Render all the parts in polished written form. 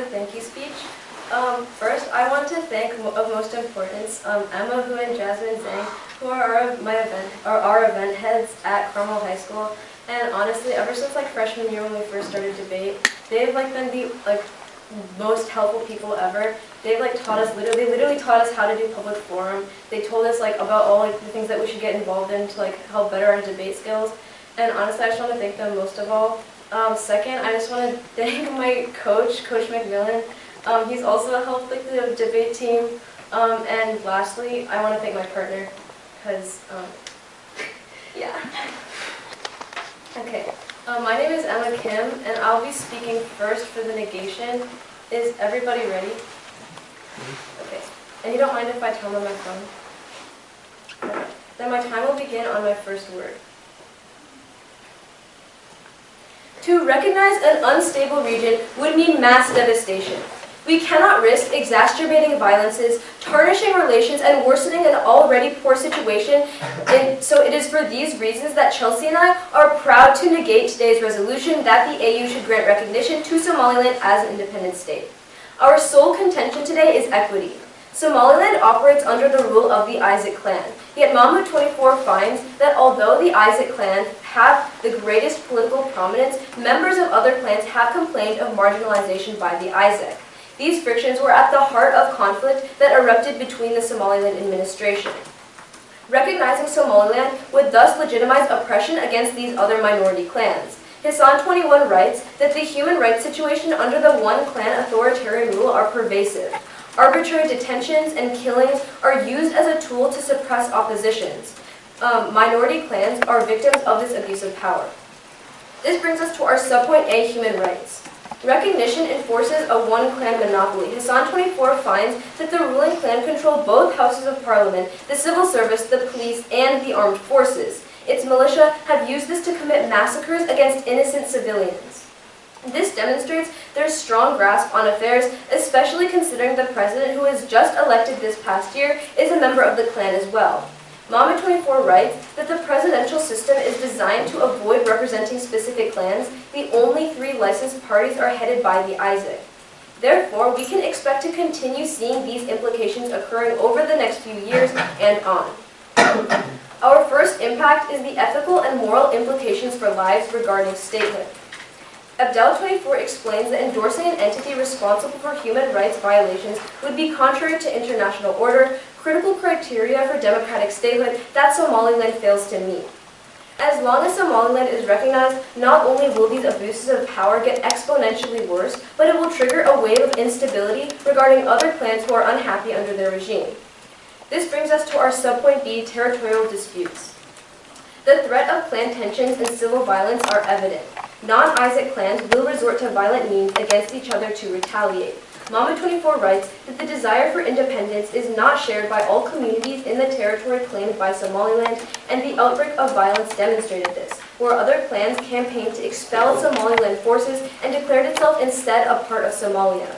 Thank you speech. First, I want to thank, of most importance, Emma, Hu, and Jasmine Zhang, who are our event heads at Carmel High School. And honestly, ever since freshman year when we first started debate, they've been the most helpful people ever. They've taught us literally taught us how to do public forum. They told us about all the things that we should get involved in to help better our debate skills. And honestly, I just want to thank them most of all. Second, I just want to thank my coach, Coach McMillan. He's also helped the debate team. And lastly, I want to thank my partner, because, yeah. Okay, my name is Emma Kim, and I'll be speaking first for the negation. Is everybody ready? Okay, and you don't mind if I tell them my phone? Okay. Then my time will begin on my first word. To recognize an unstable region would mean mass devastation. We cannot risk exacerbating violences, tarnishing relations, and worsening an already poor situation. And so it is for these reasons that Chelsea and I are proud to negate today's resolution that the AU should grant recognition to Somaliland as an independent state. Our sole contention today is equity. Somaliland operates under the rule of the Isaac clan, yet Mahmoud 24 finds that although the Isaac clan have the greatest political prominence, members of other clans have complained of marginalization by the Isaac. These frictions were at the heart of conflict that erupted between the Somaliland administration. Recognizing Somaliland would thus legitimize oppression against these other minority clans. Hassan 21 writes that the human rights situation under the one clan authoritarian rule are pervasive. Arbitrary detentions and killings are used as a tool to suppress oppositions. Minority clans are victims of this abuse of power. This brings us to our subpoint A, human rights. Recognition enforces a one-clan monopoly. Hassan 24 finds that the ruling clan control both houses of parliament, the civil service, the police, and the armed forces. Its militia have used this to commit massacres against innocent civilians. This demonstrates their strong grasp on affairs, especially considering the president who was just elected this past year is a member of the clan as well. Mama 24 writes that the presidential system is designed to avoid representing specific clans. The only 3 licensed parties are headed by the Isaac. Therefore, we can expect to continue seeing these implications occurring over the next few years and on. Our first impact is the ethical and moral implications for lives regarding statehood. Abdel 24 explains that endorsing an entity responsible for human rights violations would be contrary to international order, critical criteria for democratic statehood that Somaliland fails to meet. As long as Somaliland is recognized, not only will these abuses of power get exponentially worse, but it will trigger a wave of instability regarding other clans who are unhappy under their regime. This brings us to our subpoint B, territorial disputes. The threat of clan tensions and civil violence are evident. Non-Isaac clans will resort to violent means against each other to retaliate. Mama 24 writes that the desire for independence is not shared by all communities in the territory claimed by Somaliland, and the outbreak of violence demonstrated this, where other clans campaigned to expel Somaliland forces and declared itself instead a part of Somalia,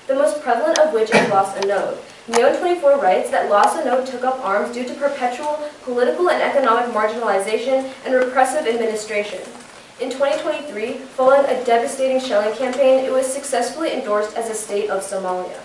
the most prevalent of which is Las Anod. Neo 24 writes that Las Anod took up arms due to perpetual political and economic marginalization and repressive administration. In 2023, following a devastating shelling campaign, it was successfully endorsed as a state of Somalia.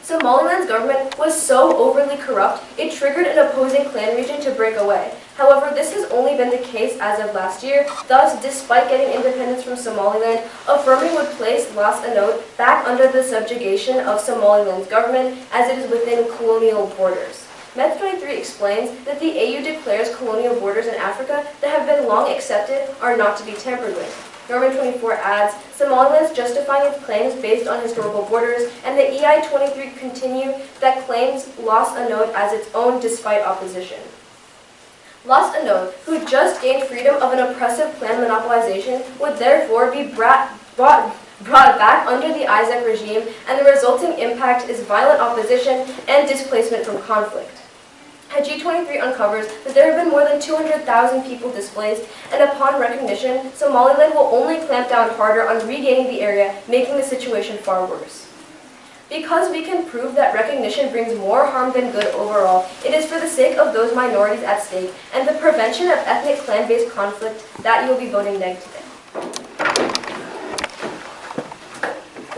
Somaliland's government was so overly corrupt, it triggered an opposing clan region to break away. However, this has only been the case as of last year. Thus, despite getting independence from Somaliland, affirming would place Las Anod back under the subjugation of Somaliland's government as it is within colonial borders. Meth 23 explains that the AU declares colonial borders in Africa that have been long accepted are not to be tampered with. Norman 24 adds, Somaliland's justifying its claims based on historical borders, and the EI 23 continue that claims Las Anod as its own despite opposition. Las Anod, who just gained freedom of an oppressive clan monopolization, would therefore be brought back under the Isaac regime, and the resulting impact is violent opposition and displacement from conflict. G23 uncovers that there have been more than 200,000 people displaced, and upon recognition, Somaliland will only clamp down harder on regaining the area, making the situation far worse. Because we can prove that recognition brings more harm than good overall, it is for the sake of those minorities at stake and the prevention of ethnic clan-based conflict that you will be voting neg today.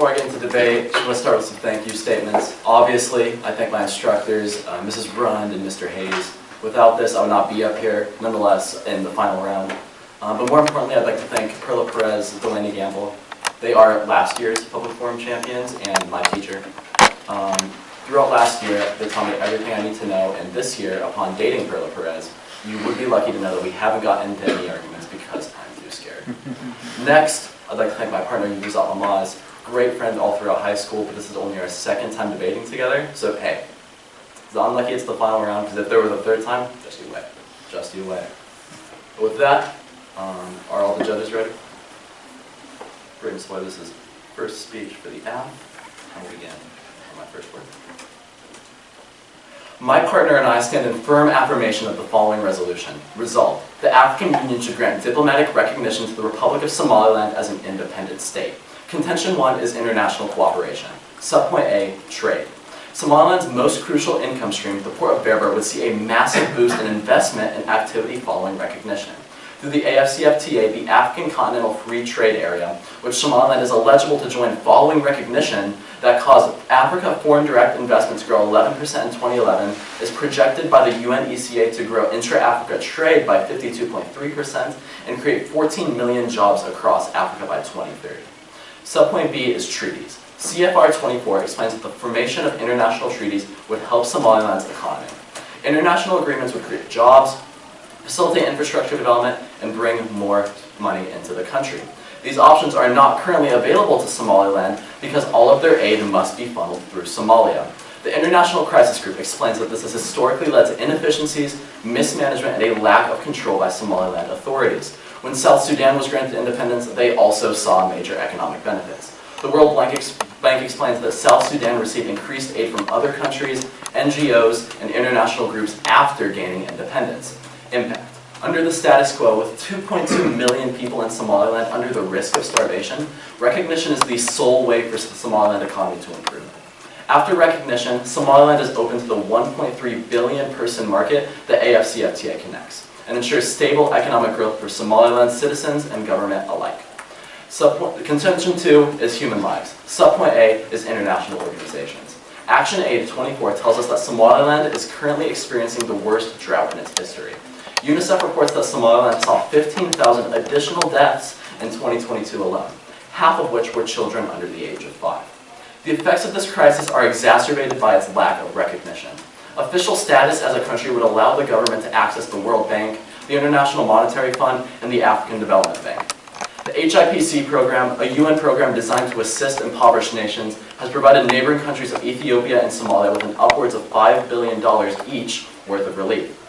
before I get into debate, I just want to start with some thank you statements. Obviously, I thank my instructors, Mrs. Brund and Mr. Hayes. Without this, I would not be up here, nonetheless, in the final round. But more importantly, I'd like to thank Perla Perez and Delaney Gamble. They are last year's Public Forum champions and my teacher. Throughout last year, they taught me everything I need to know, and this year, upon dating Perla Perez, you would be lucky to know that we haven't gotten into any arguments because I'm too scared. Next, I'd like to thank my partner, Yavuz Atlamaz. Great friend all throughout high school, but this is only our second time debating together, so hey, it's unlucky it's the final round, because if there was a third time, just you wait. Just you wait. But with that, are all the judges ready? Brayden, Savoie, this is first speech for the app. I will begin on my first word. My partner and I stand in firm affirmation of the following resolution. Resolved, the African Union should grant diplomatic recognition to the Republic of Somaliland as an independent state. Contention 1 is international cooperation. Subpoint A, trade. Somaliland's most crucial income stream, the port of Berber, would see a massive boost in investment and activity following recognition. Through the AFCFTA, the African Continental Free Trade Area, which Somaliland is eligible to join following recognition, that caused Africa foreign direct investment to grow 11% in 2011, is projected by the UNECA to grow intra-Africa trade by 52.3% and create 14 million jobs across Africa by 2030. Subpoint B is treaties. CFR 24 explains that the formation of international treaties would help Somaliland's economy. International agreements would create jobs, facilitate infrastructure development, and bring more money into the country. These options are not currently available to Somaliland because all of their aid must be funneled through Somalia. The International Crisis Group explains that this has historically led to inefficiencies, mismanagement, and a lack of control by Somaliland authorities. When South Sudan was granted independence, they also saw major economic benefits. The World Bank explains that South Sudan received increased aid from other countries, NGOs, and international groups after gaining independence. Impact. Under the status quo, with 2.2 million people in Somaliland under the risk of starvation, recognition is the sole way for the Somaliland economy to improve. After recognition, Somaliland is open to the 1.3 billion person market that AFCFTA connects, and ensures stable economic growth for Somaliland citizens and government alike. Contention 2 is human lives. Subpoint A is international organizations. Action Aid 24 tells us that Somaliland is currently experiencing the worst drought in its history. UNICEF reports that Somaliland saw 15,000 additional deaths in 2022 alone, half of which were children under the age of 5. The effects of this crisis are exacerbated by its lack of recognition. Official status as a country would allow the government to access the World Bank, the International Monetary Fund, and the African Development Bank. The HIPC program, a UN program designed to assist impoverished nations, has provided neighboring countries of Ethiopia and Somalia with an upwards of $5 billion each worth of relief.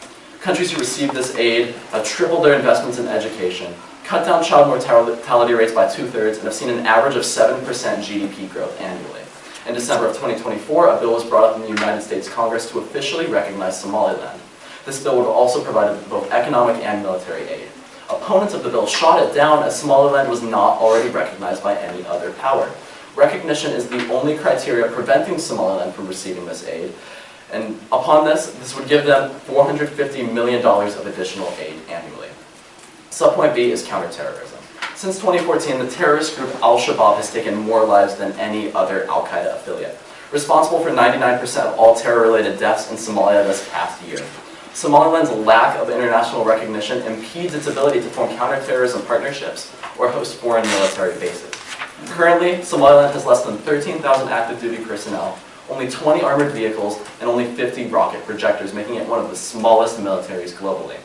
Countries who received this aid have tripled their investments in education, cut down child mortality rates by 2/3, and have seen an average of 7% GDP growth annually. In December of 2024, a bill was brought up in the United States Congress to officially recognize Somaliland. This bill would also provide both economic and military aid. Opponents of the bill shot it down as Somaliland was not already recognized by any other power. Recognition is the only criteria preventing Somaliland from receiving this aid. And upon this would give them $450 million of additional aid annually. Subpoint B is counterterrorism. Since 2014, the terrorist group Al-Shabaab has taken more lives than any other Al-Qaeda affiliate, responsible for 99% of all terror-related deaths in Somalia this past year. Somaliland's lack of international recognition impedes its ability to form counterterrorism partnerships or host foreign military bases. Currently, Somaliland has less than 13,000 active duty personnel, only 20 armored vehicles, and only 50 rocket projectors, making it one of the smallest militaries globally.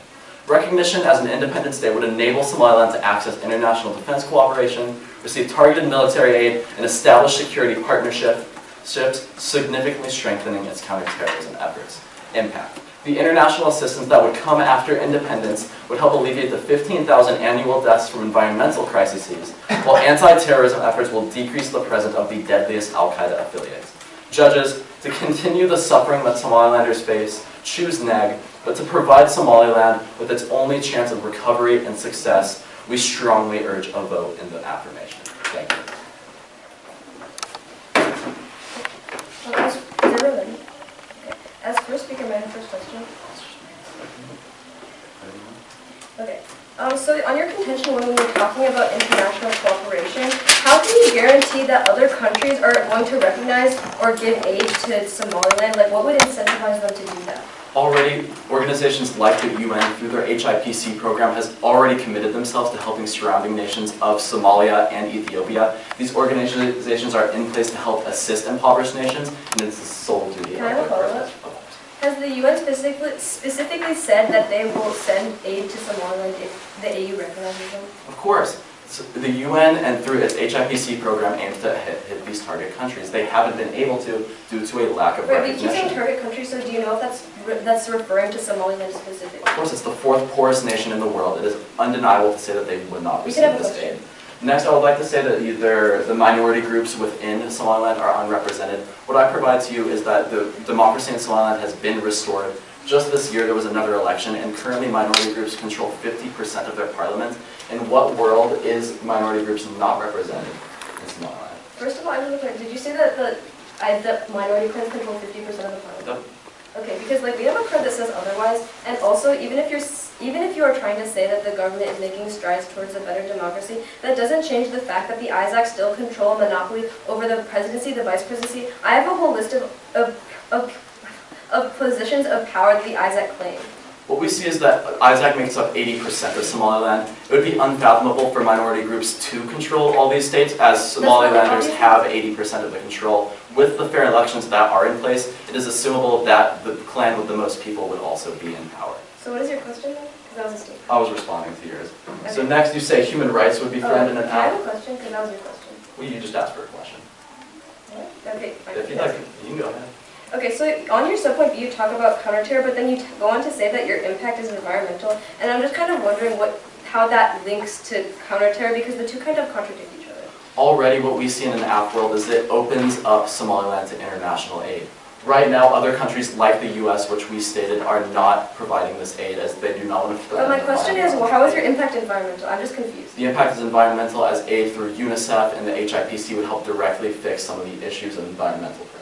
Recognition as an independent state would enable Somaliland to access international defense cooperation, receive targeted military aid, and establish security partnerships, significantly strengthening its counterterrorism efforts. Impact. The international assistance that would come after independence would help alleviate the 15,000 annual deaths from environmental crises, while anti-terrorism efforts will decrease the presence of the deadliest Al-Qaeda affiliates. Judges, to continue the suffering that Somalilanders face, choose Neg, but to provide Somaliland with its only chance of recovery and success, we strongly urge a vote in the affirmation. Thank you. Is everyone ready? Okay. As first speaker, may I have the first question? Okay. So on your contention when we were talking about international cooperation, how can you guarantee that other countries are going to recognize or give aid to Somaliland? Like, what would incentivize them to do that? Already, organizations like the UN, through their HIPC program, has already committed themselves to helping surrounding nations of Somalia and Ethiopia. These organizations are in place to help assist impoverished nations, and it's the sole duty Can I have a follow-up? Has the UN specifically said that they will send aid to Somaliland if the AU recognizes them? Of course. So the UN, and through its HIPC program, aims to hit these target countries. They haven't been able to due to a lack of Right, we keep recognition. saying target countries, so do you know if that's referring to Somaliland specifically? Of course, it's the fourth poorest nation in the world. It is undeniable to say that they would not We can have receive a this question. aid. Next, I would like to say that the minority groups within Somaliland are unrepresented. What I provide to you is that the democracy in Somaliland has been restored. Just this year, there was another election, and currently minority groups control 50% of their parliament. In what world is minority groups not represented in Somaliland? First of all, I have a question. Did you say that the minority clans control 50% of the parliament? Yep. Okay, because like we have a card that says otherwise, and also even if you are trying to say that the government is making strides towards a better democracy, that doesn't change the fact that the ISAC still control a monopoly over the presidency, the vice presidency. I have a whole list of positions of power that the ISAC claim. What we see is that ISAC makes up 80% of Somaliland. It would be unfathomable for minority groups to control all these states, as Somalilanders have 80% of the control. With the fair elections that are in place, it is assumable that the clan with the most people would also be in power. So what is your question then? Because that was a statement. I was responding to yours. Okay. So next you say human rights would be threatened in an Can I have act. a question? Because that was your question. Well, you just asked for a question. Okay, fine. If you'd like, you can go ahead. Okay, so on your subpoint B, you talk about counterterror, but then you go on to say that your impact is environmental, and I'm just kind of wondering how that links to counterterror, because the two kind of contradict each other. Already what we see in an app world is it opens up Somaliland to international aid. Right now, other countries like the US, which we stated, are not providing this aid as they do not want to threaten. But my question is, well, how is your impact environmental? I'm just confused. The impact is environmental, as aid through UNICEF and the HIPC would help directly fix some of the issues of environmental crises.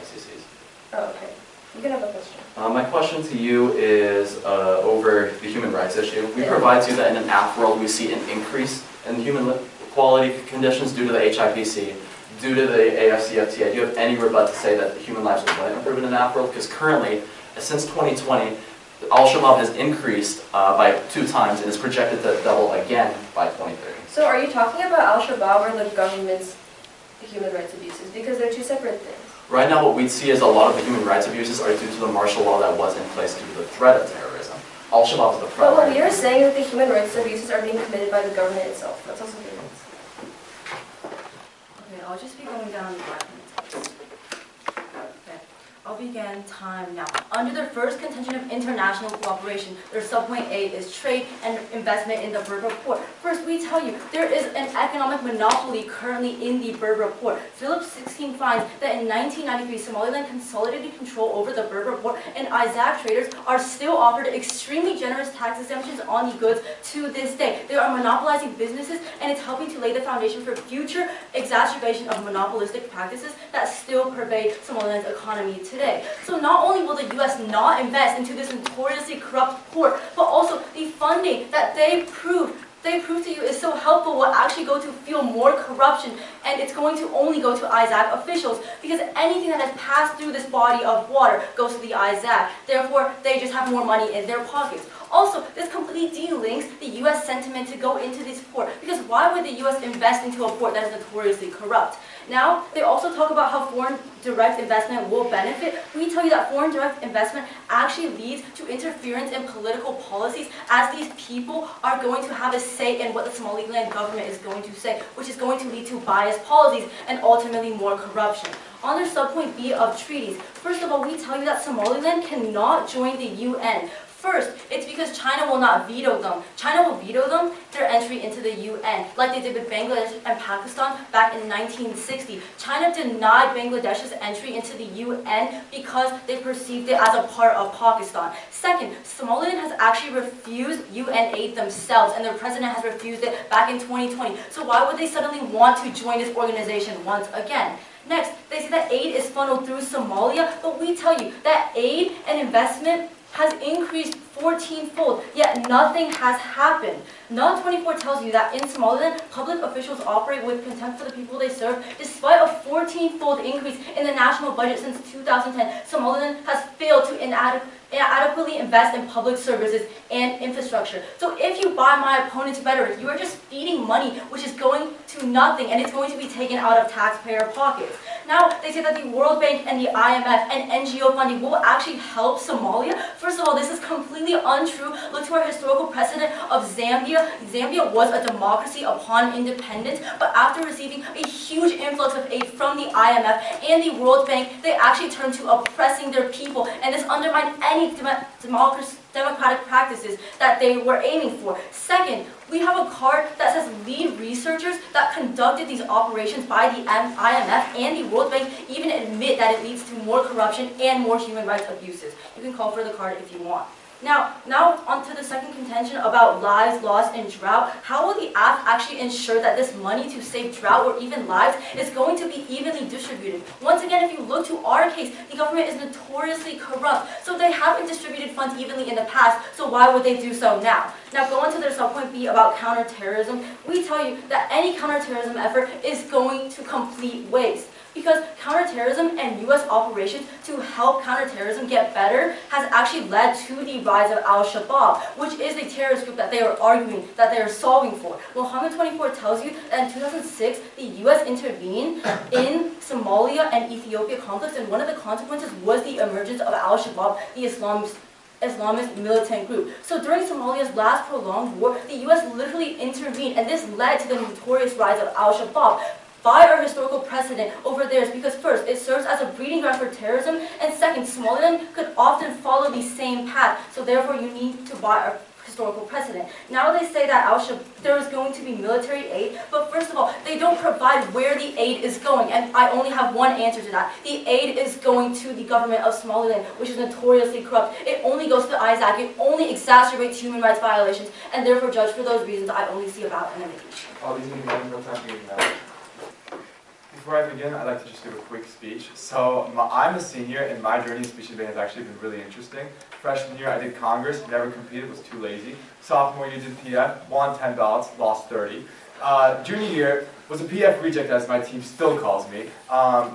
Oh, okay. You can have a question. My question to you is over the human rights issue. We provide to you that in an app world we see an increase in human quality conditions due to the HIPC, due to the AFCFTA. Do you have any rebut to say that human lives will improve in an app world? Because currently, since 2020, Al-Shabaab has increased by 2 times and is projected to double again by 2030. So are you talking about Al-Shabaab or the government's human rights abuses? Because they're two separate things. Right now what we'd see is a lot of the human rights abuses are due to the martial law that was in place due to the threat of terrorism. Al-Shabaab is the But primary. when you're saying that the human rights abuses are being committed by the government itself, that's also human. Okay, I'll just be going down the documents. Okay, I'll begin time now. Under the first contention of international cooperation, their subpoint A is trade and investment in the Berber port. First, we tell you, there is an economic monopoly currently in the Berber port. Phillips 16 finds that in 1993, Somaliland consolidated control over the Berber port, and ISAC traders are still offered extremely generous tax exemptions on the goods to this day. They are monopolizing businesses, and it's helping to lay the foundation for future exacerbation of monopolistic practices that still pervade Somaliland's economy today. So not only will the U.S. not invest into this notoriously corrupt port, but also the funding that they prove to you is so helpful will actually go to fuel more corruption, and it's going to only go to ISAC officials, because anything that has passed through this body of water goes to the ISAC. Therefore, they just have more money in their pockets. Also, this completely delinks the U.S. sentiment to go into this port, because why would the U.S. invest into a port that is notoriously corrupt? Now, they also talk about how foreign direct investment will benefit. We tell you that foreign direct investment actually leads to interference in political policies, as these people are going to have a say in what the Somaliland government is going to say, which is going to lead to biased policies and ultimately more corruption. On their subpoint B of treaties, first of all, we tell you that Somaliland cannot join the UN. First, it's because China will not veto them. China will veto them, their entry into the UN, like they did with Bangladesh and Pakistan back in 1960. China denied Bangladesh's entry into the UN because they perceived it as a part of Pakistan. Second, Somaliland has actually refused UN aid themselves, and their president has refused it back in 2020. So why would they suddenly want to join this organization once again? Next, they say that aid is funneled through Somalia, but we tell you that aid and investment has increased 14-fold, yet nothing has happened. None 24 tells you that in Somaliland, public officials operate with contempt for the people they serve. Despite a 14-fold increase in the national budget since 2010, Somaliland has failed to inadequately invest in public services and infrastructure. So if you buy my opponent's rhetoric, you are just feeding money which is going to nothing, and it's going to be taken out of taxpayer pockets. Now, they say that the World Bank and the IMF and NGO funding will actually help Somalia. First of all, this is completely untrue. Look to our historical precedent of Zambia. Zambia was a democracy upon independence, but after receiving a huge influx of aid from the IMF and the World Bank, they actually turned to oppressing their people, and this undermined any democratic practices that they were aiming for. Second, we have a card that says lead researchers that conducted these operations by the IMF and the World Bank even admit that it leads to more corruption and more human rights abuses. You can call for the card if you want. Now on to the second contention about lives lost in drought. How will the AF actually ensure that this money to save drought or even lives is going to be evenly distributed? Once again, if you look to our case, the government is notoriously corrupt. So they haven't distributed funds evenly in the past, so why would they do so now? Now go on to their subpoint B about counterterrorism. We tell you that any counterterrorism effort is going to complete waste, because counterterrorism and U.S. operations to help counterterrorism get better has actually led to the rise of Al-Shabaab, which is a terrorist group that they are arguing, that they are solving for. Mohammed 24 tells you that in 2006, the U.S. intervened in Somalia and Ethiopia conflicts, and one of the consequences was the emergence of Al-Shabaab, the Islamist militant group. So during Somalia's last prolonged war, the U.S. literally intervened, and this led to the notorious rise of Al-Shabaab. By our historical precedent over theirs, because first, it serves as a breeding ground for terrorism, and second, Somaliland could often follow the same path, so therefore you need to buy our historical precedent. Now they say that there is going to be military aid, but first of all, they don't provide where the aid is going, and I only have one answer to that. The aid is going to the government of Somaliland, which is notoriously corrupt. It only goes to the ISAC, it only exacerbates human rights violations, and therefore, judged for those reasons, I only see about an negation. Before I begin, I'd like to just give a quick speech. So I'm a senior, and my journey in speech debate has actually been really interesting. Freshman year, I did Congress, never competed, was too lazy. Sophomore year, did PF, won 10 ballots, lost 30. Junior year, was a PF reject, as my team still calls me.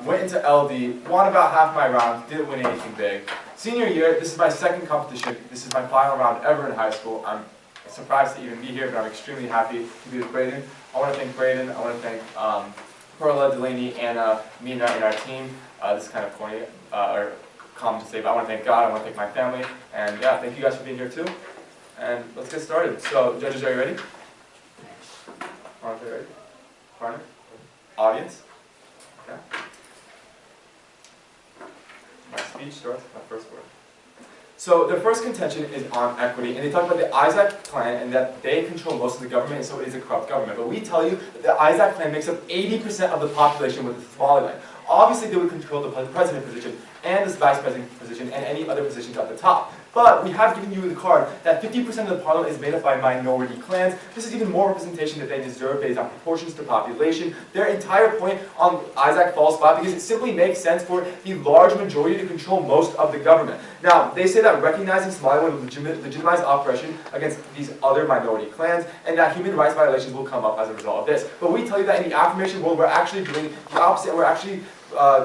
Went into LD, won about half my round, didn't win anything big. Senior year, this is my second competition. This is my final round ever in high school. I'm surprised to even be here, but I'm extremely happy to be with Brayden. I want to thank Brayden. I want to thank Perla, Delaney, Anna, Mina, and our team. This is kind of corny, or common to say, but I want to thank God, I want to thank my family, and yeah, thank you guys for being here too. And let's get started. So, judges, are you ready? Are you ready? Partner? Audience? Okay. My speech starts with my first word. So the first contention is on equity, and they talk about the ISAC clan and that they control most of the government, and so it is a corrupt government. But we tell you that the ISAC clan makes up 80% of the population within Somaliland. Obviously, they would control the president position and this vice president position and any other positions at the top. But we have given you the card that 50% of the parliament is made up by minority clans. This is even more representation that they deserve based on proportions to population. Their entire point on Isaac falls flat because it simply makes sense for the large majority to control most of the government. Now, they say that recognizing Somaliland would legitimize oppression against these other minority clans, and that human rights violations will come up as a result of this. But we tell you that in the affirmation world, we're actually doing the opposite. We're actually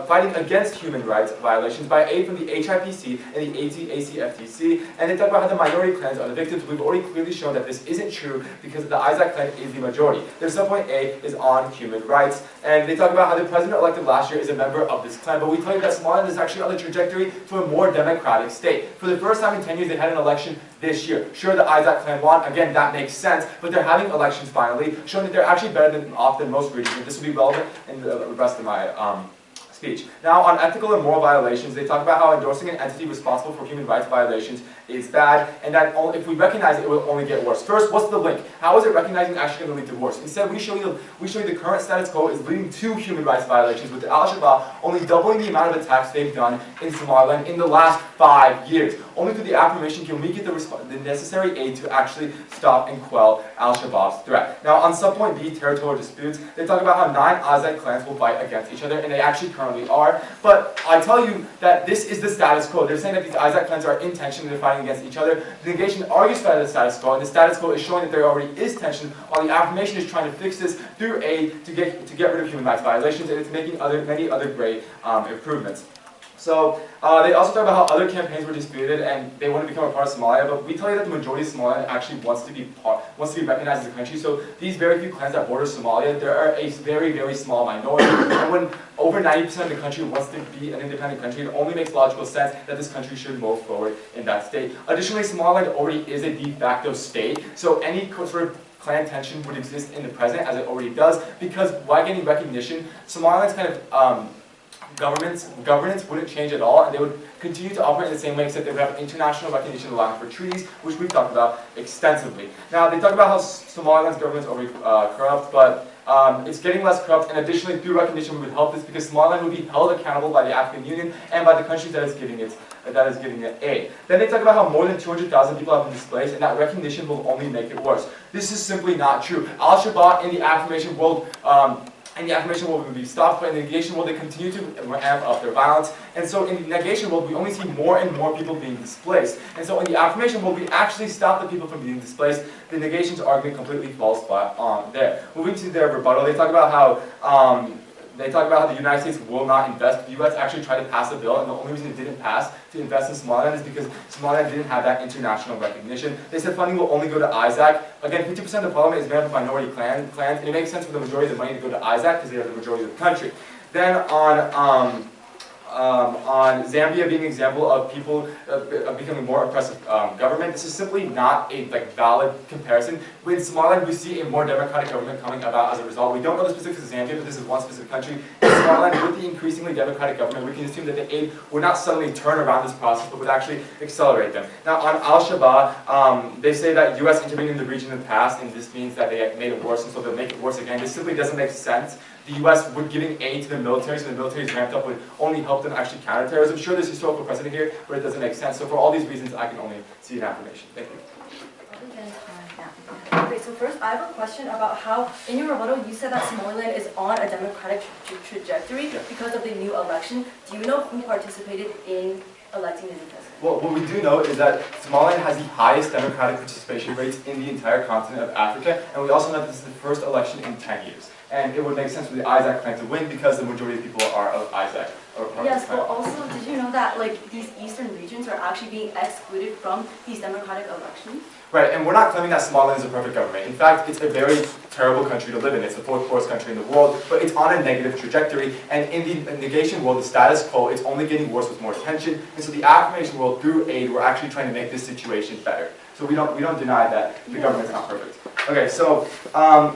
fighting against human rights violations by aid from the HIPC and the ACFTC, and they talk about how the minority clans are the victims. We've already clearly shown that this isn't true because the Isaac clan is the majority. Their subpoint A is on human rights, and they talk about how the president elected last year is a member of this clan, but we tell you that Somaliland is actually on the trajectory to a more democratic state. For the first time in 10 years, they had an election this year. Sure, the Isaac clan won, again, that makes sense, but they're having elections finally, showing that they're actually better than most regions, and this will be relevant in the rest of my speech. Now, on ethical and moral violations, they talk about how endorsing an entity responsible for human rights violations is bad, and that if we recognize it, it will only get worse. First, what's the link? How is it recognizing actually going to lead to worse? Instead, we show you the current status quo is leading to human rights violations, with Al-Shabaab only doubling the amount of attacks they've done in Somaliland in the last 5 years. Only through the affirmation can we get the necessary aid to actually stop and quell Al-Shabaab's threat. Now, on subpoint B, territorial disputes, they talk about how 9 Azak clans will fight against each other, and they actually currently currently are. But I tell you that this is the status quo. They're saying that these ISAC clans are in tension and they're fighting against each other. The negation argues for the status quo, and the status quo is showing that there already is tension, while the affirmation is trying to fix this through aid to get rid of human rights violations, and it's making many other great improvements. So they also talk about how other campaigns were disputed and they want to become a part of Somalia, but we tell you that the majority of Somaliland actually wants to be recognized as a country. So these very few clans that border Somalia, there are a very small minority. And when over 90% of the country wants to be an independent country, it only makes logical sense that this country should move forward in that state. Additionally, Somaliland already is a de facto state, so any sort of clan tension would exist in the present, as it already does, because by getting recognition, Somaliland's kind of governance wouldn't change at all, and they would continue to operate in the same way, except they would have international recognition allowing for treaties, which we've talked about extensively. Now, they talk about how Somaliland's government is already corrupt, but it's getting less corrupt, and additionally, through recognition, we would help this because Somaliland would be held accountable by the African Union and by the countries that is giving it aid. Then they talk about how more than 200,000 people have been displaced, and that recognition will only make it worse. This is simply not true. Al-Shabaab in the affirmation world will be stopped, but in the negation world, they continue to ramp up their violence. And so in the negation world, we only see more and more people being displaced. And so in the affirmation world, we actually stop the people from being displaced. The negation's argument completely falls flat on there. Moving to their rebuttal, they talk about how the United States will not invest. The U.S. actually tried to pass a bill, and the only reason it didn't pass to invest in Somaliland is because Somaliland didn't have that international recognition. They said funding will only go to ISAC. Again, 50% of the parliament is made up of minority clans, and it makes sense for the majority of the money to go to ISAC because they are the majority of the country. Then on Zambia being an example of people becoming more oppressive government, this is simply not a valid comparison. With Somaliland, we see a more democratic government coming about as a result. We don't know the specifics of Zambia, but this is one specific country. In Somaliland, with the increasingly democratic government, we can assume that the aid would not suddenly turn around this process, but would actually accelerate them. Now, on Al-Shabaab, they say that U.S. intervened in the region in the past, and this means that they made it worse, and so they'll make it worse again. This simply doesn't make sense. The U.S. would giving aid to the military, so the military is ramped up, would only help them actually counter terrorism. Sure, there's historical precedent here, but it doesn't make sense. So for all these reasons, I can only see an affirmation. Thank you. Okay, so first I have a question about how, in your rebuttal, you said that Somaliland is on a democratic trajectory because of the new election. Do you know who participated in electing the new president? Well, what we do know is that Somaliland has the highest democratic participation rates in the entire continent of Africa, and we also know that this is the first election in 10 years. And it would make sense for the ISAC clan to win because the majority of people are of ISAC. Yes, but also, did you know that these eastern regions are actually being excluded from these democratic elections? Right, and we're not claiming that Somaliland is a perfect government. In fact, it's a very terrible country to live in. It's the fourth poorest country in the world, but it's on a negative trajectory. And in the negation world, the status quo, it's only getting worse with more tension. And so the affirmation world, through aid, we're actually trying to make this situation better. So we don't deny that the government's not perfect. Okay, so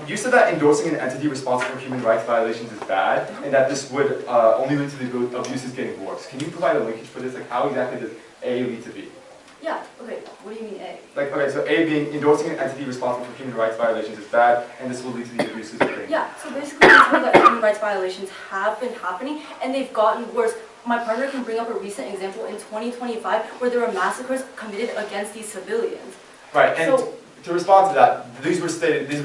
you said that endorsing an entity responsible for human rights violations is bad, and that this would only lead to the abuses getting worse. Can you provide a linkage for this? Like, how exactly does A lead to B? Yeah, okay, what do you mean A? Okay, so A being endorsing an entity responsible for human rights violations is bad, and this will lead to the abuses getting worse. Yeah, so basically we know that human rights violations have been happening, and they've gotten worse. My partner can bring up a recent example in 2025 where there were massacres committed against these civilians. Right, and to respond to that, these were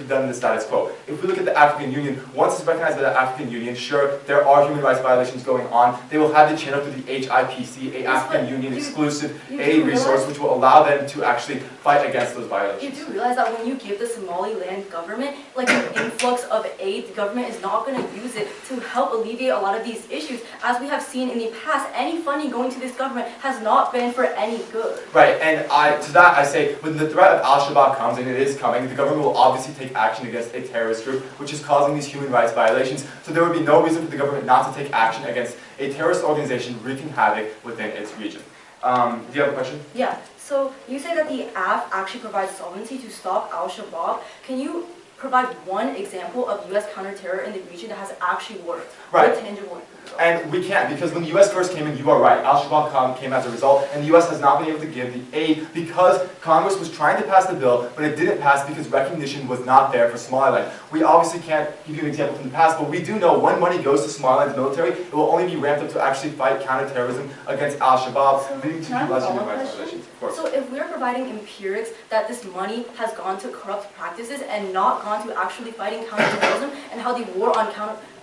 done in the status quo. If we look at the African Union, once it's recognized by the African Union, sure, there are human rights violations going on. They will have to channel through the HIPC, a African Union exclusive aid resource, which will allow them to actually fight against those violations. You do realize that when you give the Somaliland government an influx of aid, the government is not going to use it to help alleviate a lot of these issues. As we have seen in the past, any funding going to this government has not been for any good. Right, and to that I say, when the threat of Al-Shabaab comes, and it is coming, the government will obviously take action against a terrorist group, which is causing these human rights violations. So there would be no reason for the government not to take action against a terrorist organization wreaking havoc within its region. Do you have a question? Yeah, so you say that the AF actually provides solvency to stop Al-Shabaab. Can you provide one example of U.S. counterterror in the region that has actually worked? Right. With tangible. And we can't, because when the U.S. first came in, you are right, Al-Shabaab came as a result, and the U.S. has not been able to give the aid because Congress was trying to pass the bill, but it didn't pass because recognition was not there for Somaliland. We obviously can't give you an example from the past, but we do know when money goes to Somaliland's military, it will only be ramped up to actually fight counterterrorism against Al-Shabaab, leading to less human rights violations. Of course. So if we're providing empirics that this money has gone to corrupt practices and not gone to actually fighting counterterrorism, and how the war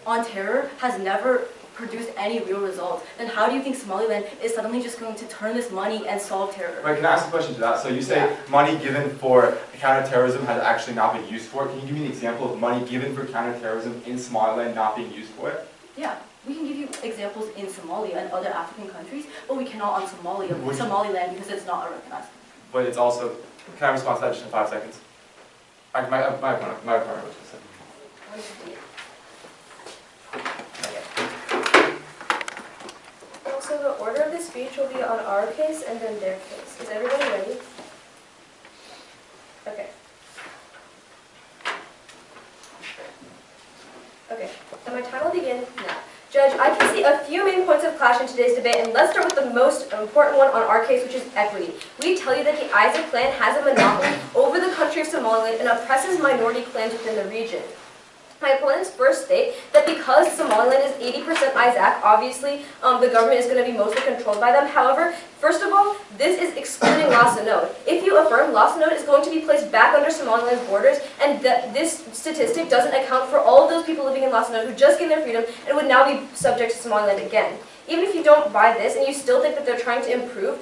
on terror has never produce any real results, then how do you think Somaliland is suddenly just going to turn this money and solve terror? Right, can I ask a question to that? So you say money given for counterterrorism has actually not been used for it. Can you give me an example of money given for counterterrorism in Somaliland not being used for it? Yeah, we can give you examples in Somalia and other African countries, but we cannot on Which- Somaliland because it's not a recognized country. But it's also, can I respond to that just in 5 seconds? My opponent was going to say. So the order of the speech will be on our case and then their case. Is everybody ready? Okay. Okay, and my time will begin now. Judge, I can see a few main points of clash in today's debate, and let's start with the most important one on our case, which is equity. We tell you that the Isaac clan has a monopoly over the country of Somaliland and oppresses minority clans within the region. My opponents first state that because Somaliland is 80% Isaac, obviously the government is going to be mostly controlled by them. However, first of all, this is excluding Lasanode. If you affirm, Lasanode is going to be placed back under Somaliland's borders, and this statistic doesn't account for all of those people living in Lasanode who just gained their freedom and would now be subject to Somaliland again. Even if you don't buy this and you still think that they're trying to improve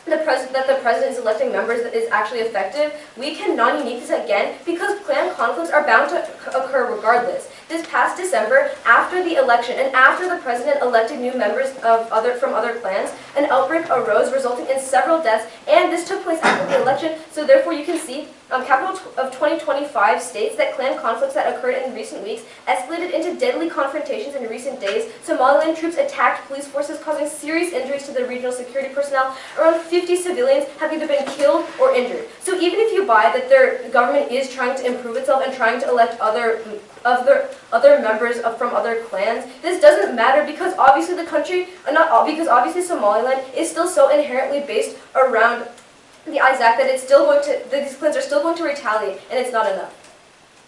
that the president is electing members that is actually effective, we can non-unique this again because clan conflicts are bound to occur regardless. This past December, after the election and after the president elected new members from other clans, an outbreak arose resulting in several deaths, and this took place after the election, so therefore you can see Capital of 2025 states that clan conflicts that occurred in recent weeks escalated into deadly confrontations in recent days. Somaliland troops attacked police forces, causing serious injuries to the regional security personnel. Around 50 civilians have either been killed or injured. So even if you buy that their government is trying to improve itself and trying to elect other members from other clans, this doesn't matter because obviously because obviously Somaliland is still so inherently based around the Isaac that these clans are still going to retaliate, and it's not enough.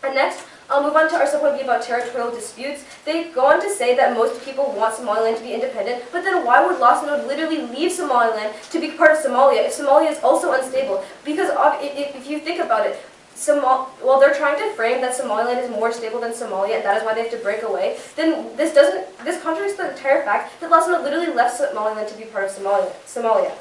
And next, I'll move on to our subpoint about territorial disputes. They go on to say that most people want Somaliland to be independent, but then why would Lasanode literally leave Somaliland to be part of Somalia if Somalia is also unstable? Because if you think about it, they're trying to frame that Somaliland is more stable than Somalia, and that is why they have to break away, then this contradicts the entire fact that Lasanode literally left Somaliland to be part of Somalia.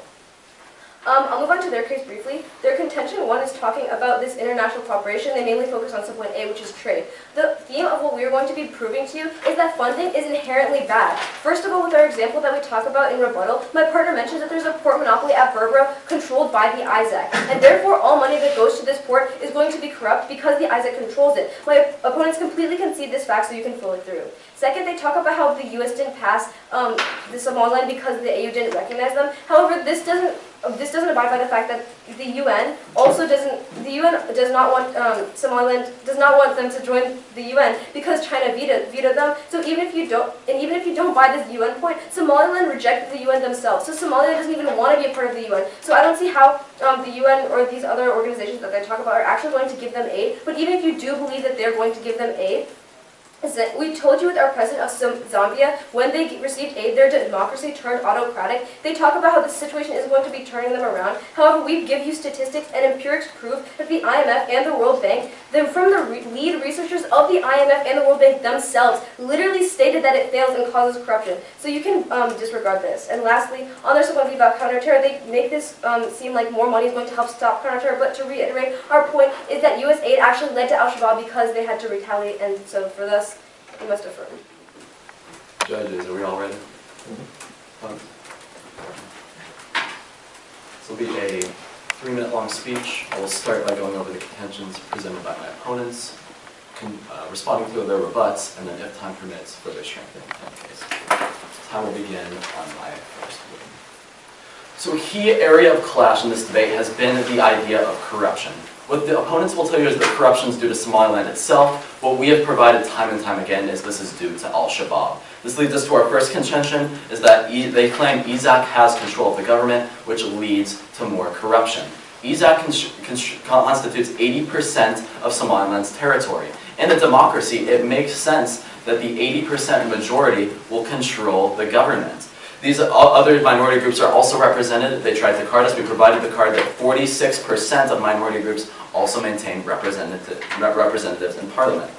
I'll move on to their case briefly. Their contention one is talking about this international cooperation. They mainly focus on subpoint A, which is trade. The theme of what we're going to be proving to you is that funding is inherently bad. First of all, with our example that we talk about in rebuttal, my partner mentions that there's a port monopoly at Berbera controlled by the Isaac, and therefore all money that goes to this port is going to be corrupt because the Isaac controls it. My opponents completely concede this fact, so you can follow through. Second, they talk about how the U.S. didn't pass the Somaliland because the AU didn't recognize them. However, this doesn't abide by the fact that the UN does not want them to join the UN because China vetoed them. So even if you don't buy this UN point, Somaliland rejected the UN themselves. So Somalia doesn't even want to be a part of the UN. So I don't see how the UN or these other organizations that they talk about are actually going to give them aid. But even if you do believe that they're going to give them aid, we told you with our president of Zambia, when they received aid, their democracy turned autocratic. They talk about how the situation is going to be turning them around. However, we give you statistics and empirics prove that the IMF and the World Bank, from the lead researchers of the IMF and the World Bank themselves, literally stated that it fails and causes corruption. So you can disregard this. And lastly, on their subpoint about counterterror, they make this seem like more money is going to help stop counterterror. But to reiterate, our point is that U.S. aid actually led to Al-Shabaab because they had to retaliate, and so for this, you must affirm. Judges, are we all ready? This will be a 3-minute long speech. I will start by going over the contentions presented by my opponents, responding to their rebuts, and then if time permits, further strengthening the case. Time will begin on my first word. So a key area of clash in this debate has been the idea of corruption. What the opponents will tell you is that corruption is due to Somaliland itself. What we have provided time and time again is this is due to Al-Shabaab. This leads us to our first contention, is that they claim ISAC has control of the government, which leads to more corruption. ISAC constitutes 80% of Somaliland's territory. In a democracy, it makes sense that the 80% majority will control the government. These other minority groups are also represented. They tried to card us. We provided the card that 46% of minority groups also maintain representatives in parliament.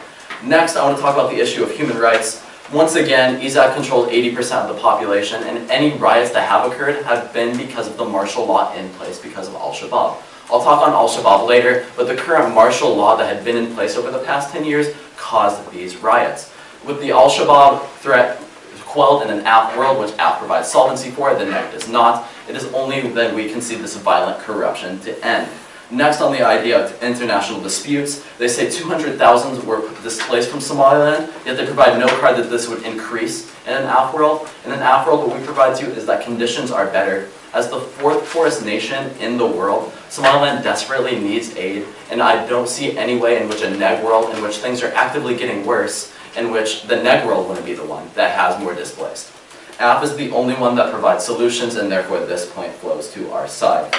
Next, I want to talk about the issue of human rights. Once again, ISAC controlled 80% of the population, and any riots that have occurred have been because of the martial law in place because of Al-Shabaab. I'll talk on Al-Shabaab later, but the current martial law that had been in place over the past 10 years caused these riots. With the Al-Shabaab threat quelled in an app world, which app provides solvency for, the neg does not, it is only then we can see this violent corruption to end. Next, on the idea of international disputes, they say 200,000 were displaced from Somaliland, yet they provide no card that this would increase in an app world. In an app world, what we provide to you is that conditions are better. As the fourth poorest nation in the world, Somaliland desperately needs aid, and I don't see any way in which a neg world, in which things are actively getting worse, in which the neg world wouldn't be the one that has more displaced. App is the only one that provides solutions, and therefore this point flows to our side.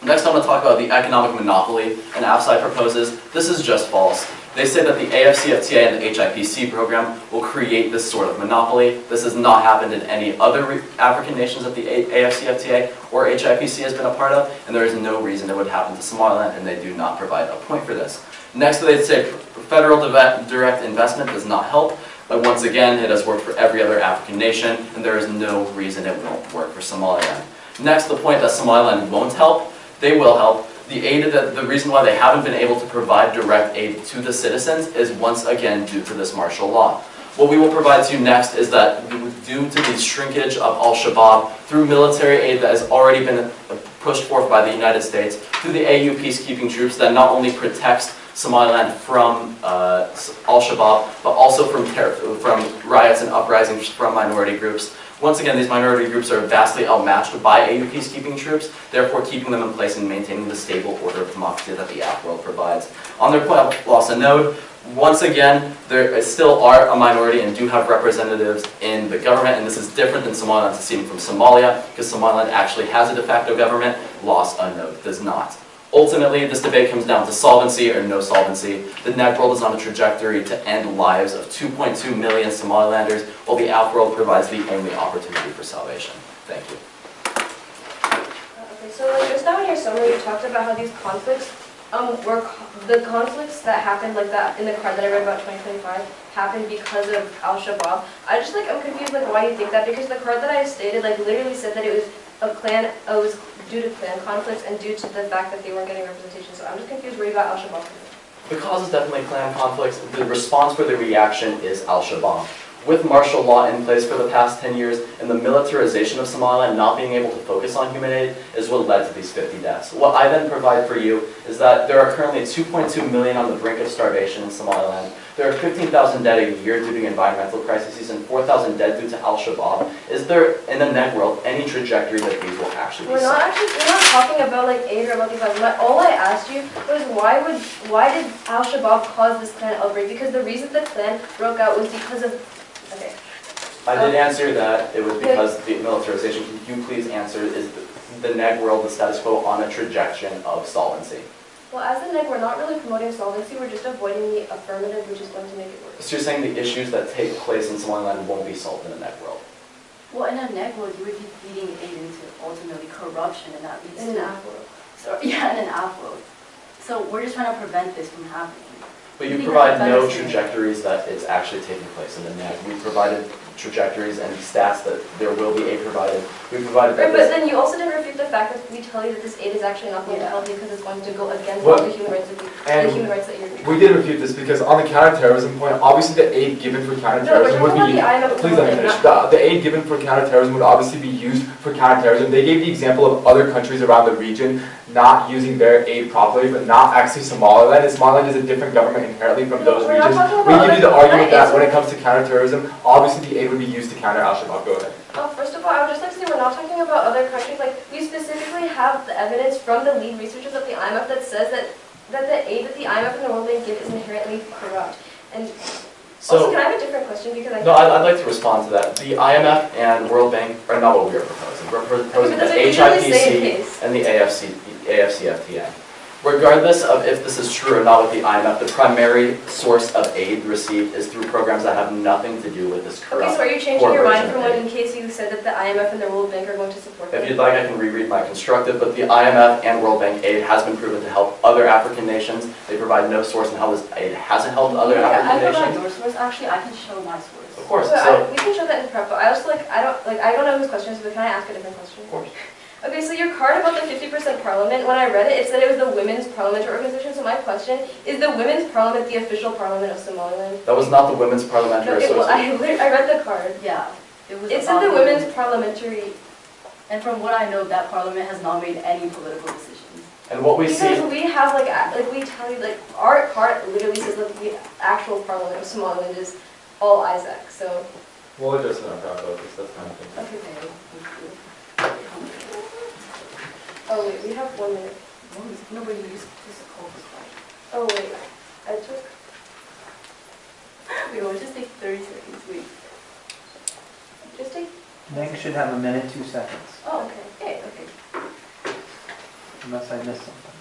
Next, I'm going to talk about the economic monopoly an app side proposes. This is just false. They say that the AFCFTA and the HIPC program will create this sort of monopoly. This has not happened in any other African nations that the AFCFTA or HIPC has been a part of, and there is no reason it would happen to Somaliland, and they do not provide a point for this. Next, they say federal direct investment does not help, but once again, it has worked for every other African nation, and there is no reason it won't work for Somaliland. Next, the point that Somaliland won't help. They will help. The reason why they haven't been able to provide direct aid to the citizens is once again due to this martial law. What we will provide to you next is that due to the shrinkage of Al-Shabaab through military aid that has already been pushed forth by the United States, through the AU peacekeeping troops that not only protects Somaliland from Al-Shabaab, but also from riots and uprisings from minority groups. Once again, these minority groups are vastly outmatched by AU peacekeeping troops, therefore keeping them in place and maintaining the stable order of democracy that the app world provides. On their point, I'll also note, once again, there still are a minority and do have representatives in the government, and this is different than Somaliland seceding from Somalia, because Somaliland actually has a de facto government, Lost Unknown does not. Ultimately, this debate comes down to solvency or no solvency. The neg world is on a trajectory to end lives of 2.2 million Somalilanders, while the app world provides the only opportunity for salvation. Thank you. Okay, so just now in your summary, you talked about how these conflicts were the conflicts that happened like that in the card that I read about 2025 happened because of Al-Shabaab. I'm confused why you think that, because the card that I stated literally said that it was it was due to clan conflicts and due to the fact that they weren't getting representation. So I'm just confused where you got Al-Shabaab from. The cause is definitely clan conflicts. The response for the reaction is Al-Shabaab. With martial law in place for the past 10 years and the militarization of Somaliland not being able to focus on human aid is what led to these 50 deaths. What I then provide for you is that there are currently 2.2 million on the brink of starvation in Somaliland. There are 15,000 dead a year due to environmental crises and 4,000 dead due to Al-Shabaab. Is there, in the neg world, any trajectory that these will actually be we're not talking about aid or about these items. All I asked you was why did Al-Shabaab cause this clan outbreak? Because the reason the clan broke out was because of okay. I did answer that it was because of the militarization. Can you please answer, is the neg world, the status quo, on a trajectory of solvency? Well, as the neg, we're not really promoting solvency, we're just avoiding the affirmative, which is going to make it worse. So you're saying the issues that take place in Somaliland won't be solved in the neg world? Well, in a neg world, you would be feeding aid into ultimately corruption, and that leads in an app world. So, yeah, in an app world. So we're just trying to prevent this from happening. But you provide no trajectories that it's actually taking place in the neg. We provided trajectories and stats that there will be aid provided. We provided that. Right, but then you also didn't refute the fact that we tell you that this aid is actually not going to help because it's going to go against all the human rights that you're. We did refute this because on the counterterrorism point, obviously the aid given for counterterrorism would be. Please let me finish. The aid given for counterterrorism would obviously be used for counterterrorism. They gave the example of other countries around the region not using their aid properly, but not actually Somaliland. And Somaliland is a different government inherently from those regions. We give you the argument that when it comes to counterterrorism, obviously the aid would be used to counter Al-Shabaab. Go ahead. First of all, I would just like to say we're not talking about other countries. We specifically have the evidence from the lead researchers of the IMF that says that the aid that the IMF and the World Bank give is inherently corrupt. And also, can I have a different question? Because I'd like to respond to that. The IMF and World Bank are not what we are proposing. We're proposing the HIPC and the AFCFTA. Regardless of if this is true or not with the IMF, the primary source of aid received is through programs that have nothing to do with this corrupt Okay, so are you changing your mind corporation from when aid. in case you said that the IMF and the World Bank are going to support them? If you'd like, I can reread my constructive, but the IMF and World Bank aid has been proven to help other African nations. They provide no source in how this aid hasn't helped other I African provide nations. your source. Actually, I can show my source. Of course, So so, we can show that in prep, but I also I don't know whose question is, but can I ask a different question? of course. Okay, so your card about the 50% parliament, when I read it, it said it was the Women's Parliamentary Organization, so my question, is the Women's Parliament the official parliament of Somaliland? That was not the Women's Parliamentary Okay, well, Association. I read the card. Yeah, it was. It said the Women's Parliamentary, And from what I know, that parliament has not made any political decisions. And what we see, because we have we tell you, our card literally says that the actual parliament of Somaliland is all Isaac, so. We'll address it on about this, that's kind of thing. Okay. Oh wait, we have 1 minute. Nobody used to call this card. Oh wait, I took. Wait, we'll just take 30 seconds. Wait. Just take. Meng should have a minute, 2 seconds, Oh, okay. Okay. unless I missed something.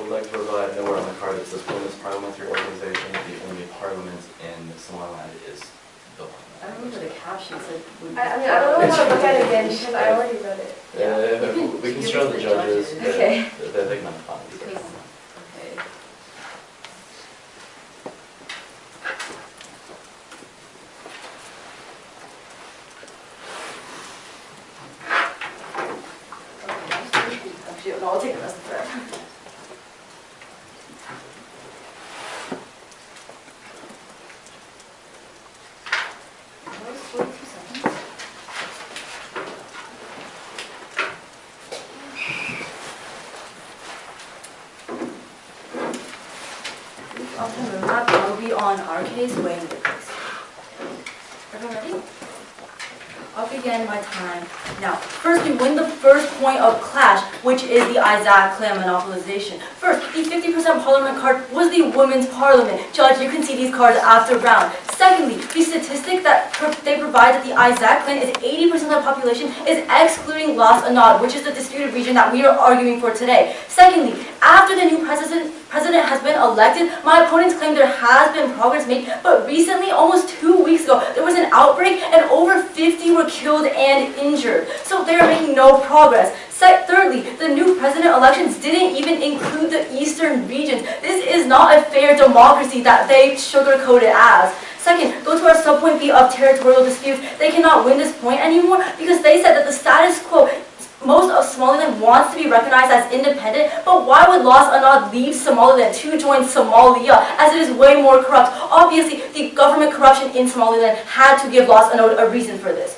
would like to provide nowhere on the card it says Women's Parliamentary Organization. The only parliament in Somaliland is the one. I remember the caption said. I mean, I don't know how to look at it again because I already read it. We can show the judges. Okay. They can find it. Because, okay. Actually, no, I'll take the rest of it. That was 42 seconds. Often the map will be on our case, weighing the case. Everyone ready? I'll begin my time now. First, we win the first point of clash, which is the Isaac clan monopolization. First, the 50% parliament card was the women's parliament. Judge, you can see these cards after round. Secondly, the statistic that they provide that the Isaac clan is 80% of the population is excluding Las Anad, which is the disputed region that we are arguing for today. Secondly, after the new president has been elected, my opponents claim there has been progress made, but recently, almost 2 weeks ago, there was an outbreak and over 50 were killed and injured. So they are making no progress. Thirdly, the new president elections didn't even include the eastern regions. This is not a fair democracy that they sugarcoat it as. Second, go to our subpoint B of territorial disputes. They cannot win this point anymore because they said that the status quo, most of Somaliland wants to be recognized as independent, but why would Las Anad leave Somaliland to join Somalia, as it is way more corrupt? Obviously, the government corruption in Somaliland had to give Las Anad a reason for this.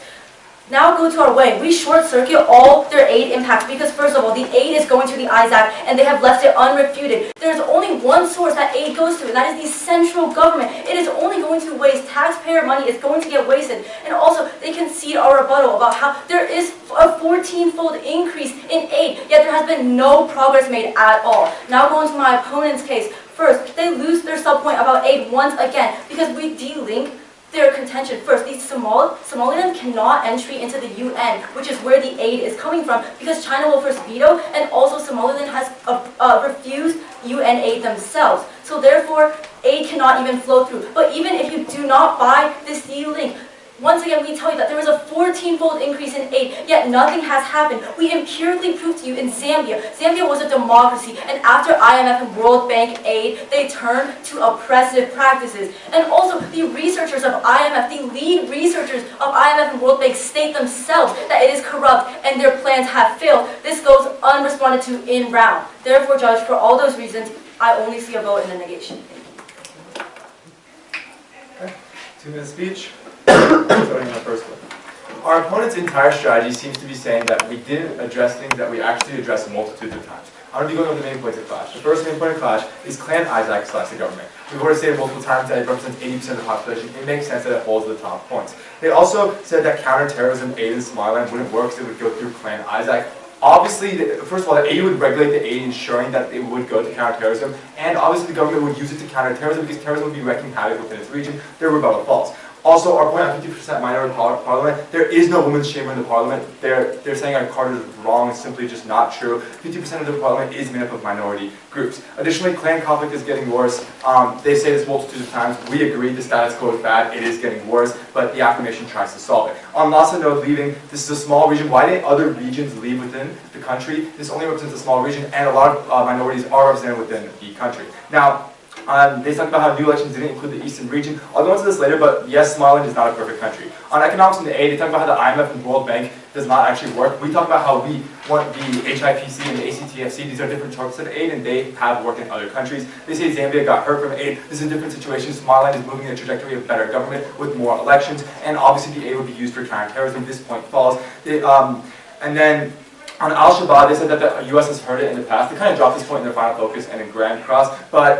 Now go to our way. We short-circuit all their aid impacts because, first of all, the aid is going to the ISAC and they have left it unrefuted. There's only one source that aid goes to, and that is the central government. It is only going to waste. Taxpayer money is going to get wasted. And also, they concede our rebuttal about how there is a 14-fold increase in aid, yet there has been no progress made at all. Now going to my opponent's case. First, they lose their subpoint about aid once again because we de-link their contention. First, Somaliland cannot entry into the UN, which is where the aid is coming from, because China will first veto, and also Somaliland has refused UN aid themselves. So therefore, aid cannot even flow through. But even if you do not buy this de-link, once again, we tell you that there was a 14-fold increase in aid, yet nothing has happened. We empirically proved to you in Zambia. Zambia was a democracy, and after IMF and World Bank aid, they turned to oppressive practices. And also, the researchers of IMF, the lead researchers of IMF and World Bank state themselves that it is corrupt and their plans have failed. This goes unresponded to in round. Therefore, Judge, for all those reasons, I only see a vote in the negation. Thank you. Okay. 2-minute speech. Starting on the first one. Our opponent's entire strategy seems to be saying that we didn't address things that we actually addressed multitudes of times. I'm going to be going over the main points of clash. The first main point of clash is Clan ISAC / the government. We've already stated multiple times that it represents 80% of the population. It makes sense that it holds the top points. They also said that counterterrorism aid in Somaliland wouldn't work, so it would go through Clan ISAC. Obviously, first of all, the aid would regulate the aid, ensuring that it would go to counterterrorism, and obviously the government would use it to counter terrorism because terrorism would be wreaking havoc within its region. Their rebuttal false. Also, our point on 50% minority parliament, there is no women's chamber in the parliament. They're saying our card is wrong, it's simply just not true. 50% of the parliament is made up of minority groups. Additionally, clan conflict is getting worse. They say this multitudes of times. We agree the status quo is bad, it is getting worse, but the affirmation tries to solve it. On Lhasa Node leaving, this is a small region. Why didn't other regions leave within the country? This only represents a small region, and a lot of minorities are represented within the country. Now, they talked about how new elections didn't include the eastern region. I'll go into this later, but yes, Somaliland is not a perfect country. On economics and the aid, they talk about how the IMF and World Bank does not actually work. We talk about how we want the HIPC and the ACTFC. These are different sorts of aid, and they have worked in other countries. They say Zambia got hurt from aid. This is a different situation. Somaliland is moving in a trajectory of better government with more elections, and obviously the aid would be used for counterterrorism. This point falls. And then on Al-Shabaab, they said that the U.S. has heard it in the past. They kind of dropped this point in their final focus and in Grand Cross, but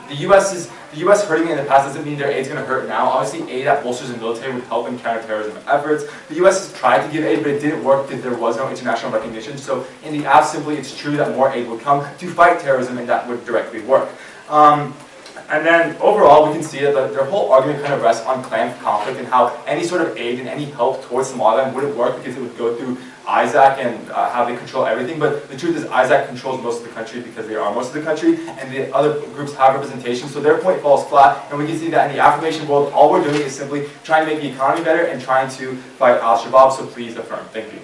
the U.S. hurting it in the past doesn't mean their aid's going to hurt now. Obviously, aid that bolsters the military would help in counterterrorism efforts. The U.S. has tried to give aid, but it didn't work because there was no international recognition. So in the simply, it's true that more aid would come to fight terrorism, and that would directly work. And then overall, we can see that their whole argument kind of rests on clan conflict and how any sort of aid and any help towards Somaliland wouldn't work because it would go through ISAC and how they control everything. But the truth is ISAC controls most of the country because they are most of the country, and the other groups have representation. So their point falls flat, and we can see that in the affirmation world, all we're doing is simply trying to make the economy better and trying to fight Al-Shabaab. So please affirm. Thank you.